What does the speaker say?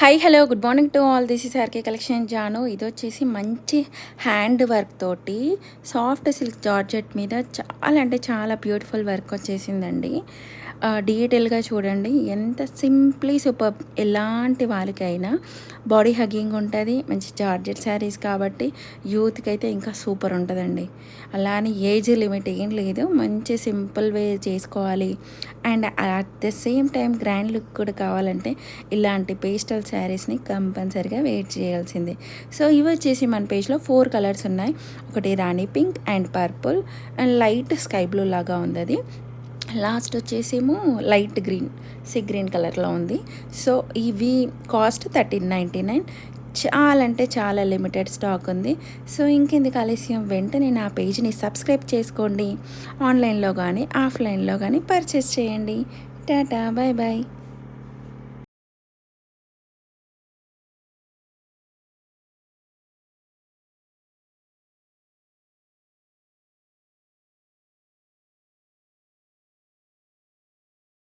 Hi hello good morning to all. This is RK collection Jaanu. ఇది వచ్చేసి మంచి hand work తోటి సాఫ్ట్ సిల్క్ జార్జెట్ మీద చాలా అంటే చాలా బ్యూటిఫుల్ వర్క్ వచ్చేసిందండి. డీటెయిల్గా చూడండి, ఎంత సింప్లీ సూపర్. ఎలాంటి వాళ్ళకైనా బాడీ హగ్గింగ్ ఉంటుంది. మంచి జార్జెట్ శారీస్ కాబట్టి యూత్కి అయితే ఇంకా సూపర్ ఉంటుందండి. అలా అని ఏజ్ లిమిట్ ఏం లేదు, మంచి సింపుల్ వే చేసుకోవాలి and at the same time grand look కూడా కావాలంటే ఇలాంటి పేస్టల్ శారీస్ని కంపల్సరిగా వెయిట్ చేయాల్సిందే. సో ఇవి వచ్చేసి మన పేజ్లో 4 కలర్స్ ఉన్నాయి. ఒకటి rani pink and purple and light sky blue లాగా ఉంది. అది లాస్ట్ వచ్చేసేమో లైట్ గ్రీన్, గ్రీన్ కలర్లో ఉంది. సో ఇవి కాస్ట్ 1399. చాలా అంటే చాలా లిమిటెడ్ స్టాక్ ఉంది. సో ఇంకెందుకు ఆలస్యం, వెంటనే నా పేజ్ని సబ్స్క్రైబ్ చేసుకోండి. ఆన్లైన్లో కానీ ఆఫ్లైన్లో కానీ పర్చేస్ చేయండి. Tata, bye bye.